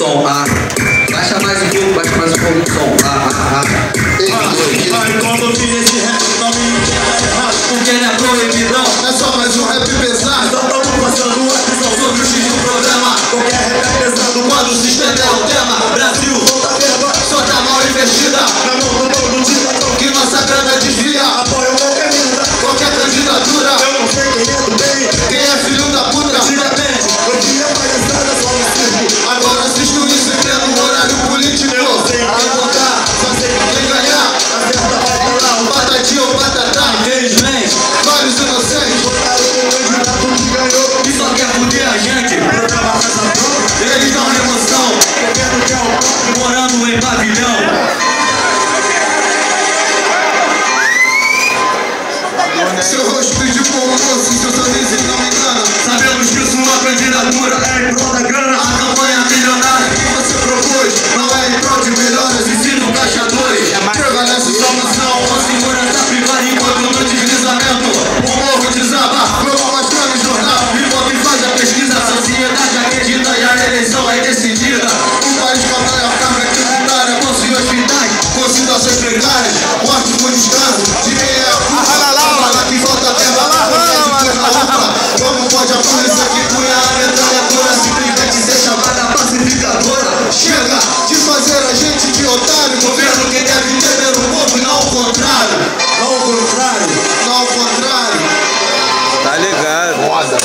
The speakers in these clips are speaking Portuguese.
som. Baixa mais um pouco, baixa mais um pouco o som. Vai quando fiz esse rap, não me entenda errado, porque não é proibidão, é só mais um rap pesado. Só tamo passando uma visão sobre o X do programa. Qualquer rap é pesado Quando o sistema é o tema. Brasil, solta verba, só tá mal investida na mão do mundo cidadão que nossa grana desvia. apoia qualquer merda, Qualquer candidatura, eu não sei quem é do bem, quem é filho da puta, se depende. Hoje é palhaçada só no circo, agora assisto isso em pleno horário político. eu não sei Quem votar, só sei quem ganhar, a merda vai rolar. o patati ou patatá. Infelizmente, vários inocentes Votaram com o candidato que ganhou, que só quer fuder a gente. programa casa própria, Eles dão emoção, querendo que é o próprio. morando em pavilhão. Seu rosto de bom moço, seu sorriso não me engana. Sabemos que sua candidatura É em prol da grana, a campanha milionária que você propôs não é em prol de melhoras, ensina caixadores. prevalece só Solução, a segurança privada enquanto no deslizamento o morro desaba. Vamos mostrar no jornal. Enquanto faz a pesquisa, a sociedade acredita e a eleição é decidida. Um país com a maior carga tributária, Possui hospitais, com situações precárias, mortes por descanso, de quem é a culpa? Fala que falta verba, como pode a polícia que punha a metralhadora simplesmente ser chamada pacificadora? Chega de fazer a gente de otário, governo que deve entender o povo e não o contrário. não ao contrário, não ao contrário. Tá ligado? Foda.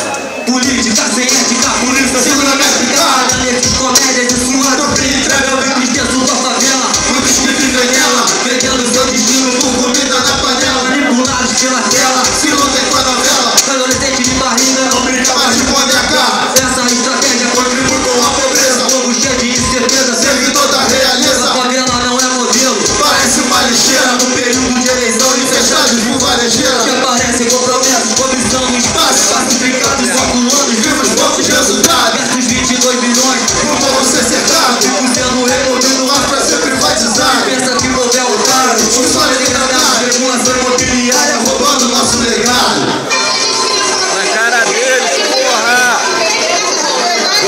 Política sem ética, polícia segura métrica. Nesses comédias de sua doutrina entrega o tristeza da favela. Muitos que vivem nela, vendendo seu destino por comida na panela. Manipulados pela tela, Se não tem com a novela, adolescente de barriga não brinca mas mais de pôr minha cara, Essa estratégia contribui com a pobreza, povo cheio de incerteza. servidor da Essa realeza. favela não é modelo. Parece uma lixeira No período de eleição e e fechados por varejeira. que aparece com promessas, comissão no espaço, pacificados, circulando, Vimos poucos resultados, versus 22 bilhões, por como ser cercado, sendo removido, mas pra ser privatizado. pensa que povo é otário, O sonho de enganar, regulação imobiliária, roubando nosso legado. Na cara deles, porra!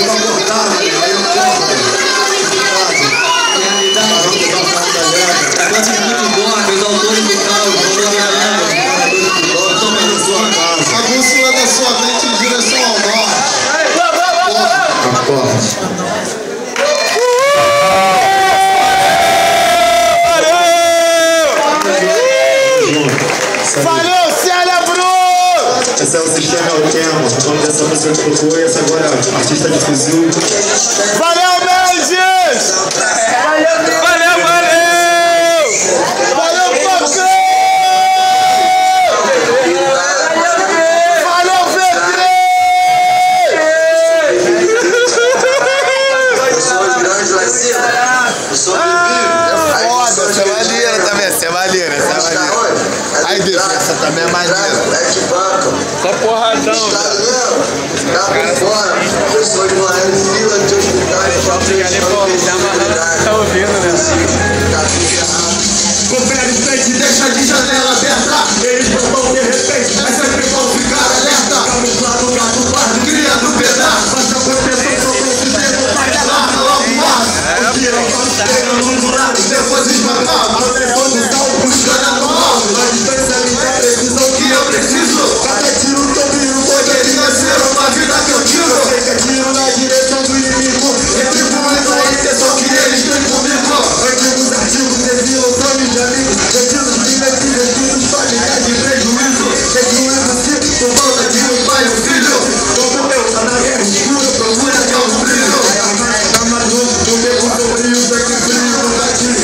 Uma cortada, aí eu corto. Quantos muito bons, os autores do caos, o nome é lenda, tomando sua casa. A bússola da sua mente em direção ao norte. Valeu, cérebro! Esse é o sistema, é o tema. O nome dessa música que propôs, essa agora é artista de fuzil. Valeu, Mendes! Valeu, valeu! Valeu, Pocão! Valeu, V3! Foda, essa é maneira também, essa é maneira, essa é maneira. Aí, bicho, essa também é maneira. Só porradão, velho. Pessoas de uma fila de hospitais. Tá ouvindo, né? Confere os peitos, deixa de janela aberta. Eles não vão de repente, mas sempre vão ficar alerta. Camuflado, gato pardo, criando pedaço. Baixa proteção, só com esse tempo, vai lá, logo março. O tiro, pegando do lado, depois esmagado. O telefone tá buscando a mão. A distância minha é precisão que eu preciso. Cada tiro que eu viro poderia ser uma vida que eu tiro. Sei que é tiro na direção do inimigo. Retribuindo a intenção que eles têm comigo. Antigos artigos deviam nome de amigos. Destinos investidos, famílias de prejuízo. Retribuindo-se por volta de um pai e um filho. Como eu, tá na guerra escura, procura de algum brilho. Tá maluco, no meio do frio, sangue frio, no gatilho.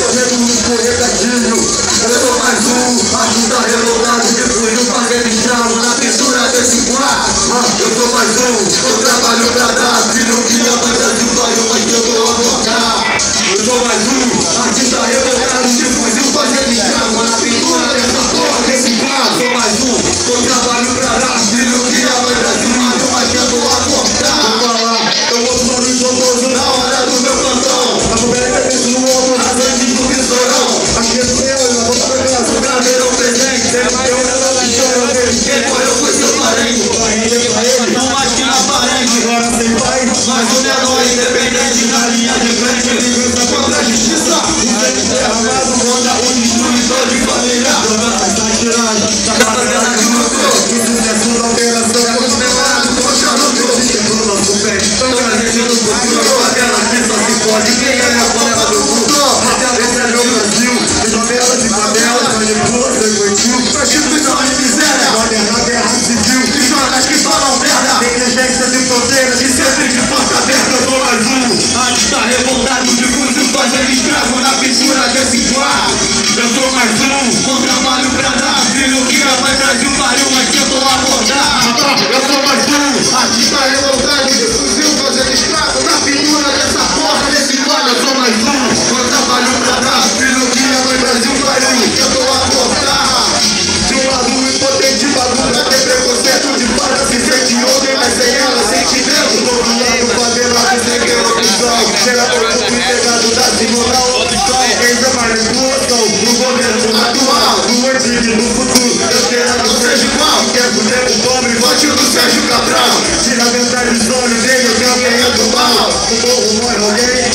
Será outro empregado da segunda opção. Eis a manipulação do governo atual. Do antigo e do futuro, eu quero que seja igual. Quer fuder com o pobre, vote no Sérgio Cabral. Tira a verdade dos olhos dele, que alguém é do mal. O povo morre alguém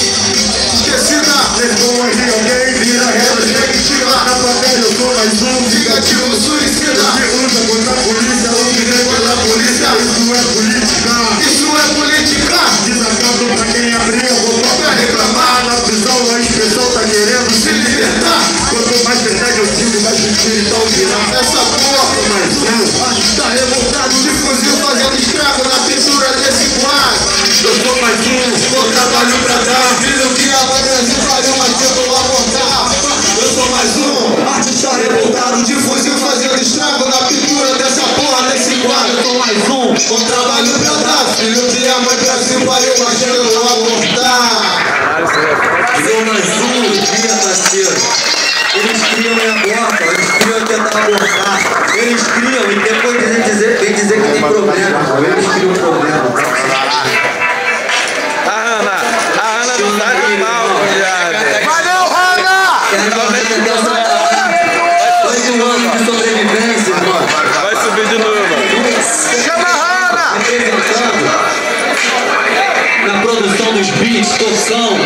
esquecida. Levou de alguém, vira retrospectiva. Na plateia eu sou mais um vingativo suicida. Que usa contra a polícia, o que vem contra a polícia. Isso é política, isso é política. Desacato pra quem abriu, botou pra reclamar. Na prisão a inspeção tá querendo se libertar. Quanto mais verdade eu digo, mais mentira então virar. Essa porra, mais um. Acho que tá revoltado de fuzil fazendo estrago na pintura desse quadro. Eu sou mais um, vou trabalho pra dar. Filho que a Brasil valeu, mas eu vou abortar. Eu sou mais um, artista revoltado de fuzil fazendo estrago na pintura dessa porra desse quadro. Eu sou mais um, vou trabalho pra dar. Filho que a mãe Brasil valeu, mas eu vou abortar. Eu sou mais um, dia parceiro. Eles criam e abortam, eles criam e tentam abortar. Eles criam e depois vem dizer que tem problema. Eles criam um problema. A Ana não tá de mal, viado. Valeu, Hanna! Mais um ano de sobrevivência, mano. Vai subir de novo, mano. Chama a Hanna! Representando na produção dos beats, torção.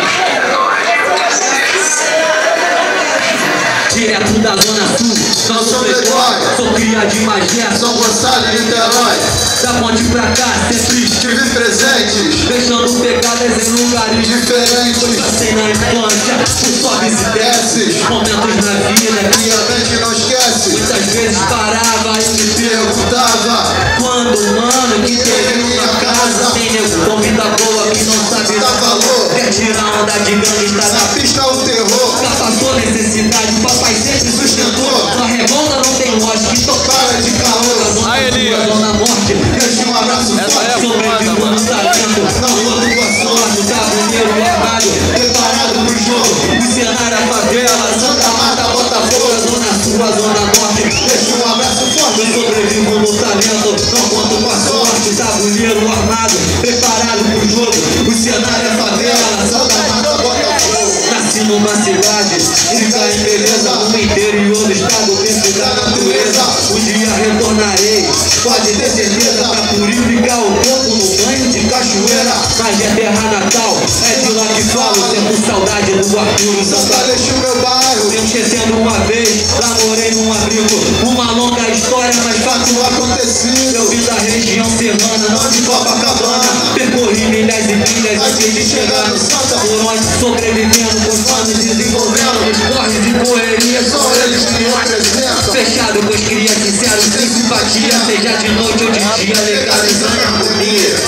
Direto da Zona Sul, São Sobretório, sou cria de Magé, São Gonçalo e Niterói. da ponte pra cá, sempre Estive presentes, deixando pegadas em lugares diferentes. passei na infância, por sobes e desces, momentos na vida E a mente não esquece. muitas vezes parava e me Perguntava, quando, mano, que teve numa casa tem nego com vida boa que não sabe dá valor. quer tirar onda de gangue, tá Na na pista o terror. já passou necessidade, papai sempre sustentou. Sua revolta não tem voz, que Para de caô. Aí, Elias. Dona Morte, Deixa um abraço Essa é forte. sobrevivo foda, no talento. Não conto com a sorte. Tabuleiro armado, Preparado pro jogo. o cenário é favela, Santa Marta, Botafogo, Zona Sul, a Zona Norte. Deixa um abraço forte. Eu sobrevivo no talento, não conto com a sorte. Tabuleiro armado, preparado pro jogo, o cenário é favela, Santa Marta, Botafogo. Nasci numa cidade, rica em beleza, no interior do estado, dentro da natureza. Um dia retornarei, pode ter certeza, pra purificar o corpo no banho de cachoeira. Mas é terra natal, é de lá que falo, sinto saudade do Arthur, Santa Santa. deixa o meu bairro. Eu esquecendo uma vez, lá morei num abrigo, uma longa história, mas fato Acontecido. eu vim da região serrana, não de Copacabana. Percorri milhas e milhas antes de chegar no Santa. Por onde sobrevivendo, postando, desenvolvendo nos corres e correrias. São eles que representam. Fechado com os crias sinceros, sem simpatia, seja de noite ou de dia, legalizando a harmonia.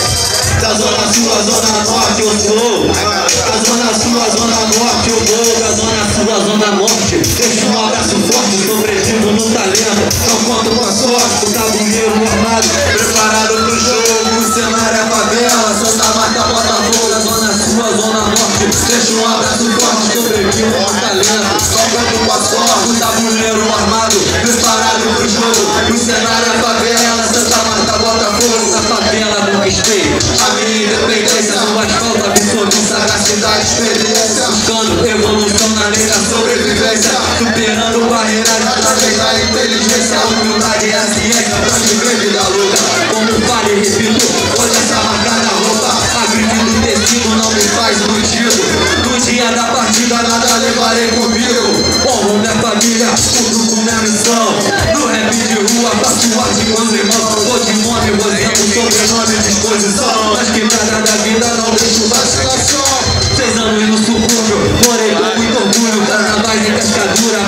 Da Zona Sul à Zona Norte eu sou, da Zona Sul à Zona Norte eu vou, da Zona Sul à Zona Norte. Deixo um abraço forte, sobrevivo no talento, não conto com a sorte, o tabuleiro armado, preparado pro jogo, o cenário é favela, Santa Marta, Botafogo, da Zona Sul à Zona Norte. Deixo um abraço forte, sobrevivo no talento, não conto com a sorte, o tabuleiro armado, preparado pro jogo, o cenário é favela, Santa Marta, Botafogo, da favela conquistei a minha independência no asfalto, absorvi sagacidade, experiência, buscando evolução na lei da sobrevivência, superando barreiras através da inteligência, a humildade e a ciência pra viver vida louca. Como falo e repito, olha essa marca na roupa, a grife do tecido não me faz motivo. No dia da partida nada levarei comigo. Honro minha família, cumpro com minha missão. No rap de rua faço arte com os irmãos. Vou de nome, gozando sobrenome e disposição. Nas quebradas da vida não deixo vacilação. 6 anos no subúrbio, morei com muito orgulho. Carnavais em Cascadura,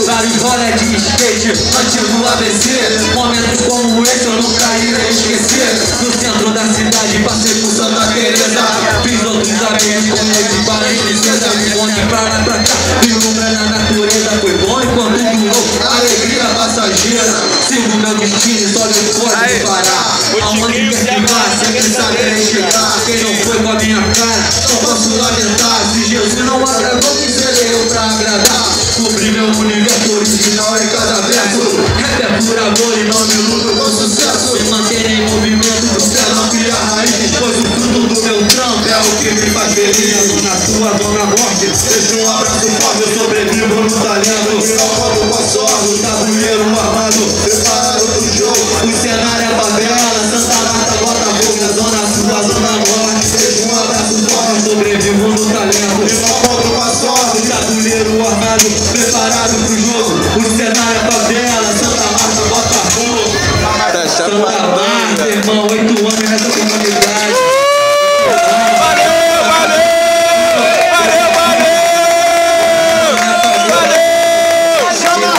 vários rolé de skate, antigo ABC. Momentos como esse eu nunca irei esquecer. No centro da cidade passei por Santa Teresa. Fiz outros amigos com esse para princesa. Me monte pra lá pra cá, vislumbra na natureza. Foi bom enquanto durou, alegria passageira. Sigo meu destino, só Deus pode parar. Aonde quer que vá, sempre saberei chegar. Quem não foi com a minha cara, só posso lamentar. Se Jesus não agradou, que serei eu pra agradar. Cumpri meu universo original em cada verso. Rap é por amor e não me luto com sucesso. Me manter em movimento, você não cria raízes, pois o fruto do meu trampo é o que me faz feliz. Zona Sul, Zona Norte, deixa um abraço forte, eu sobrevivo no talento. Não conto com sorte, tabuleiro armado, preparado pro jogo. O cenário é favela, Santa Marta, Botafogo, Zona Sul, Zona Norte, deixa um abraço forte, eu sobrevivo no talento. Não conto com sorte, tabuleiro armado, preparado pro jogo. O cenário é favela, Santa Marta, Botafogo. Santa Marta, irmão, 8 anos nessa comunidade. Valeu, valeu! Valeu, valeu! Valeu! Chama a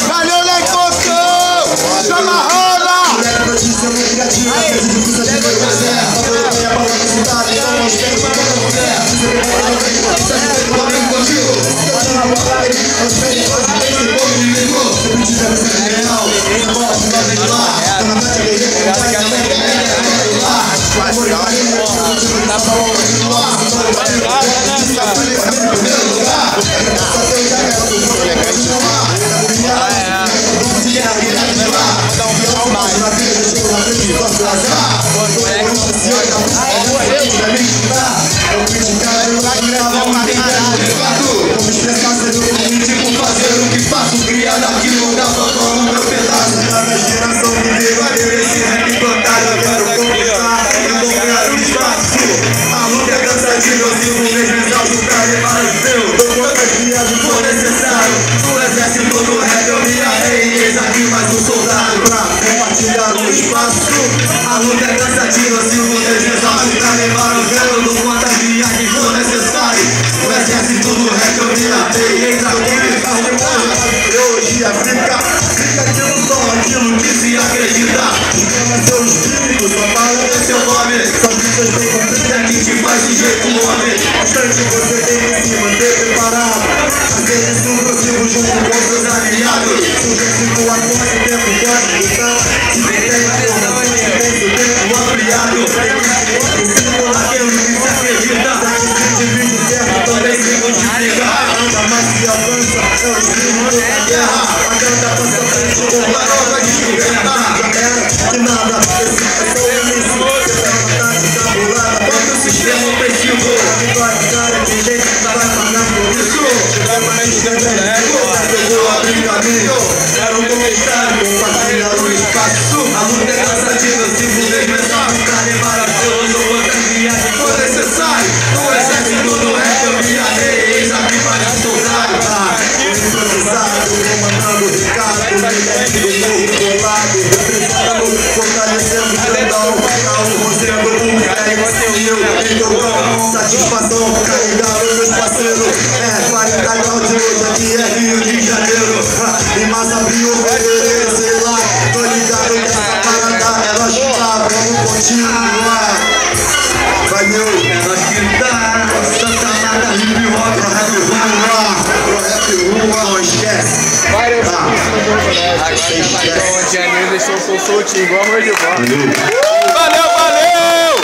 valeu, Lecoto! Chama a roda! Notícia muito criativa, às vezes difícil de ver você. A boletinha para a cidade, então não tem como você. Você é comigo contigo. Olha na bola, eu espero que você tenha esse povo inimigo. Se me tiver esse real, eu posso não vem lá. Tô na frente do jeito, vai lá. Vai lá, tá bom, continuar. Vai lá, primeiro lugar. Só tem já que eu vou continuar. A luta é cansativa, se vocês resolvem pra levar o velo, dou quantas viagens for necessário. O exército do rap eu me atei, eis aqui me faz de morro. Ideologia fica que não são aquilo que se acredita. Chama seu espírito, só fala de seu nome. Só que vocês têm conflito que te faz de jeito homem. Bastante você tem que se manter preparado. Fazer isso possível junto com seus aliados. Se o versículo acorda, o tempo pode lutar. Se tem ampliado, aquele que se acredita, se vive certo, também se multiplicar. Anda mais que avança, é o espírito da guerra. A canta passa frente, com a nova descoberta. Já era que nada, esse é só o início. Você vai matar de tabulada, quanto o sistema opressivo. Vai ficar de jeito que vai pagar por isso. Vai mais de pegou a caminho. Quero começar, compartilhar o espaço. A luta é cansativa, se vocês pensaram pra levar a pelo no outra viagem for necessário. No exército do rap eu me arrei, eis aqui para soldado. Improvisado, comandando o Ricardo, milhete do morro colado, representando, fortalecendo o grandão. Carro rosendo, um pé eu satisfação, carregado meus parceiros. É, qualidade audiosa, aqui é Rio de Janeiro. E massa abriu, fevereiro, sei lá. Tô ligado nessa parada, é nós que tá, vamos continuar. Valeu, é nós que tá. Santa Marta, hip hop, pro rap rua, não esquece. Valeu, agora você deixou o seu soltinho, igual amor de bola. Valeu, valeu!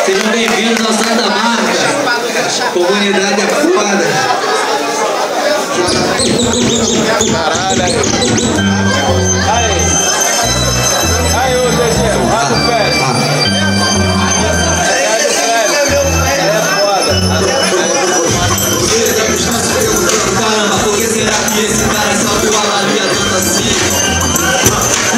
Sejam bem-vindos ao Santa Marta. Comunidade é foda. Caralho. Aí, ô Zé, rato pé. É foda. Caramba, por que será que esse cara saltou a laria tanto assim?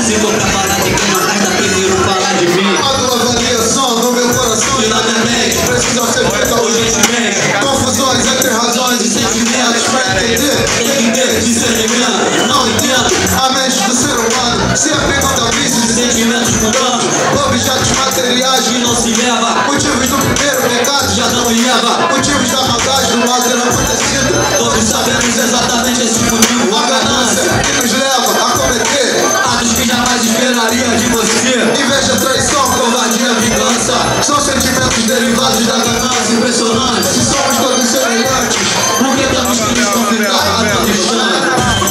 Se for pra falar de quem mais tá primeiro falar de mim. A tua avaliação no meu coração E na minha mente precisa ser feita urgentemente. Confusões entre razões e sentimentos pra entender. Tem que ter discernimento, não entendo. A mente do ser humano se apegando a vícios e Sentimentos mudando, objetos materiais que não se leva. motivos do primeiro pecado Já não me leva, motivos da maldade do mal ter acontecido. todos sabemos exatamente esse motivo. A A ganância ganância, que nos leva a cometer atos que jamais esperaria de você. inveja, traição, Covardia, vingança, são sentimentos derivados da ganância. impressionante. Se somos todos semelhantes, Por que temos que nos conflitar a todo instante?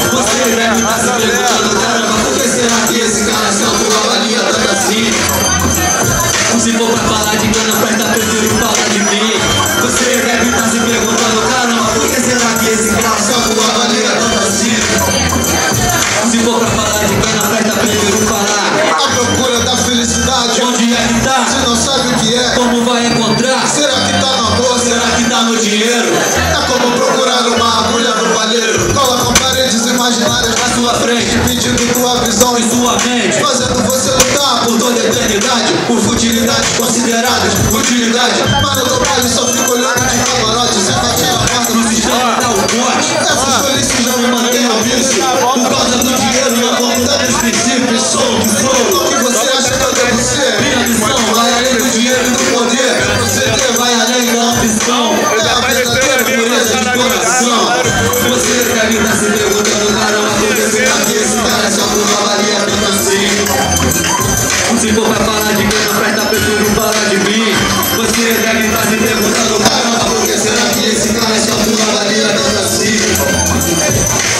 Você deve estar se perguntando, caramba, por que será que esse cara se autoavalia tanto assim? Se for pra falar de quem não presta, prefiro falar de mim. Você deve estar se perguntando, caramba, por que será que esse cara se autoavalia imaginárias à sua frente, pedindo tua visão em sua mente, fazendo você lutar por toda a eternidade, por futilidades consideradas utilidade. Mano, do baile só fico olhando de camarote, sem bater a porta no sistema dá o corte. Essas felizes já me mantêm ao vício, por causa do dinheiro e a volta dos princípios. Sou o que sou, o que você acha que eu devo ser? Minha missão vai além do dinheiro e do poder, Proceder vai além da ambição, é a verdadeira pureza de coração. Você deve estar se perguntando, caramba, por que será que esse cara só não valia tanto assim? Se for pra falar de quem não presta, prefiro falar de mim. Você deve estar se perguntando, caramba, por que será que esse cara só não valia tanto assim?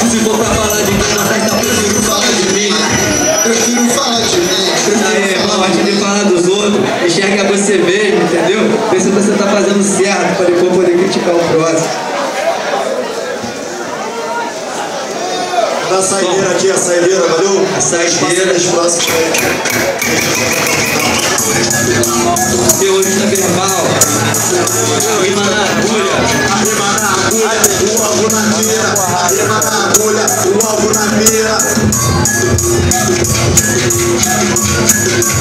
Se for pra falar de quem não presta, prefiro falar de mim. Prefiro falar de mim. Aí, irmão, antes de falar dos outros, enxerga você mesmo, entendeu? Vê se você tá fazendo certo, pra depois poder criticar o próximo. Da saideira aqui, a saideira, valeu? A saideira. Os próximos Terrorista verbal. Rima na agulha. Rima na agulha, o alvo na mira. Rima na agulha, o alvo na mira.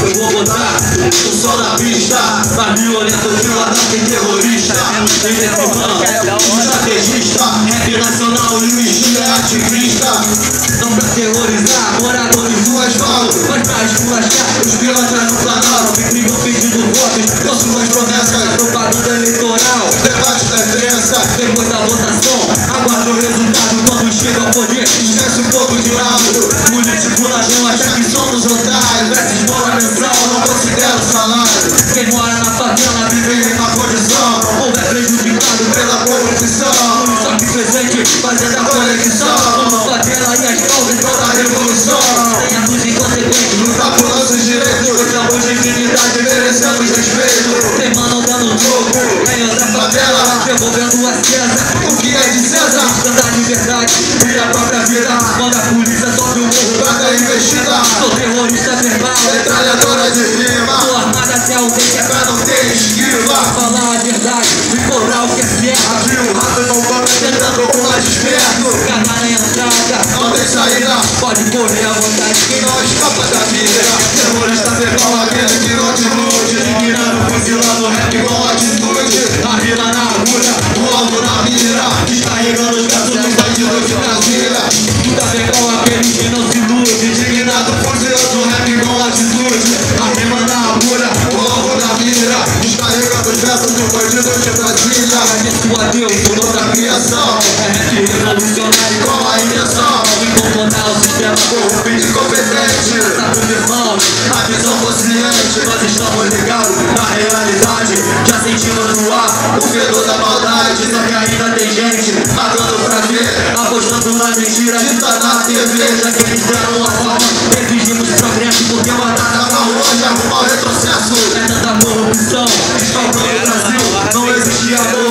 Eu vou botar o sol na pista. Pra violento, violada, tem terrorista. Ele é irmão, estrategista. Rap nacional e o estilo é ativista. Não pra terrorizar, moradores do asfalto, mas pra esculachar os pilotas no planalto. Me brigam pedindo votos, com suas promessas, propaganda eleitoral. Debate da crença, Depois da votação, aguarda o resultado quando chega ao poder. esquece um pouco de lado. Político ladrão acha que somos otários. Essa escola mensal não considero salário. Quem mora na favela vive em má condição, ou é prejudicado pela corrupção. Só que presente, fazendo a conexão. Vamos favela e as causas toda a revolução. Tenha luz inconsequente, Lutar por nossos direitos, gostamos de dignidade, merecemos respeito. Tem mano dando troco em outra favela, devolvendo a César o que é de César? da liberdade e a própria vida. Quando a polícia sobe o morro, Banda investida, sou terrorista verbal, metralhadora de rima. sou armada até o dente, Pra não ter esquiva, falar a verdade e cobrar o que é certo. abrir o rato não vamos tentando com mais esperto. Cagar na entrada, Não tem saída, pode correr à vontade. quem não escapa da vida. Terrorista verbal, aquele que não te ilude. Eliminando, fuzilando, rap Com atitude, a rima na agulha, o alvo na mira. descarregando os braços Dos dos bandidos de Brasília, Puta verbal, aquele que não se ilude. indignado, fuzilando rap com atitude. A rima na agulha, O alvo na mira, descarregando os versos do bandido de Brasília. agradeço a Deus por outra Criação, é rap revolucionário com a intenção de incomodar o sistema corrupto. incompetente, Sabe, irmãos, a visão consciente. nós estamos ligados na realidade. Já sentimos no ar O fedor da maldade, só que ainda tem gente pagando pra ver. apostando na mentira de Tá na TV, já que eles deram uma forma. Exigimos progresso porque uma tá data na rua de arrumar o retrocesso. é tanta corrupção. Desfalcando o Brasil, não existe amor.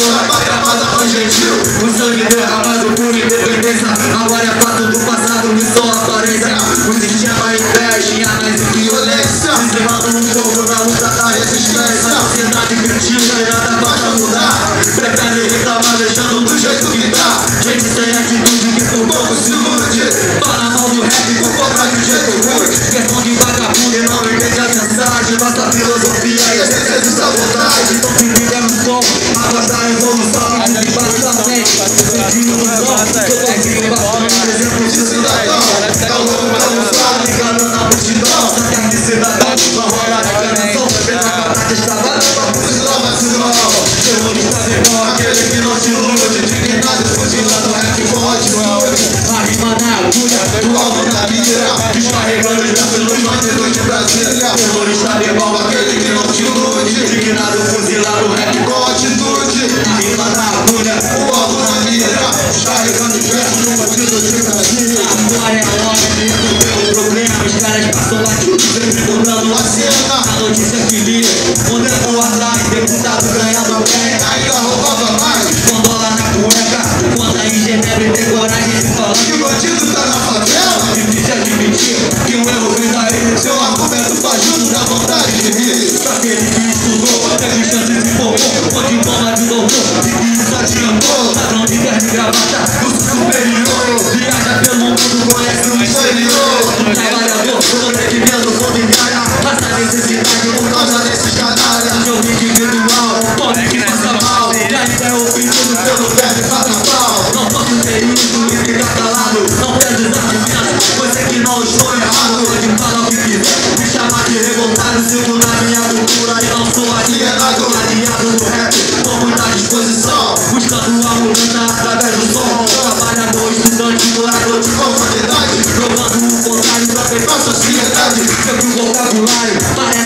Camada mais gentil, O sangue derramado por independência, agora é fato do passado que só aparência. O sistema investe em análise e violência, encerrando um povo na luta da resistência. A sociedade critica e nada basta mudar. Prefere reclamar deixando do jeito que tá. Gente sem atitude que por pouco se ilude. Fala mal do rap por cobrar de jeito ruim. Questão de vagabundo e não entende a mensagem. Nossa filosofia e essência de sabotagem. Então se liga no som, aguarda a evolução. E bastante, sentindo no som. Eu consigo bastante exemplos de cidadão. é o louco pra usar, Ligando na multidão, só quer de cidadão. Uma roda de canção, pela vontade escavada. fuzilar vacilão. Terrorista verbal, Aquele que não se ilude, indignado, fuzilando rap com atitude. a rima na agulha, O alvo na mira, descarregando os versos dos bandidos de Brasília. terrorista verbal, Aquele que não te ilude, indignado, fuzilado, rap com atitude. a rima na agulha. O alvo na mira, descarregando os versos dos bandidos de Brasília. Agora é a hora de resolver o problema. Os caras passam latindo, sempre dobrando a cena. A notícia que li, um tempo atrás, deputado ganhando bem. Ainda roubava mais, Gondola na cueca, quando aí Genebra e tem coragem de falar. que o bandido tá na favela. Difícil admitir que o erro vem daí. Seu argumento faz justo da vontade de rir. Pra aquele que estudou, teve chance de formou. Pô, diploma de doutor, e que isso adiantou. Ladrão de terno e gravata, curso superior. Viaja pelo mundo em nossa sociedade. Sempre o vocabulário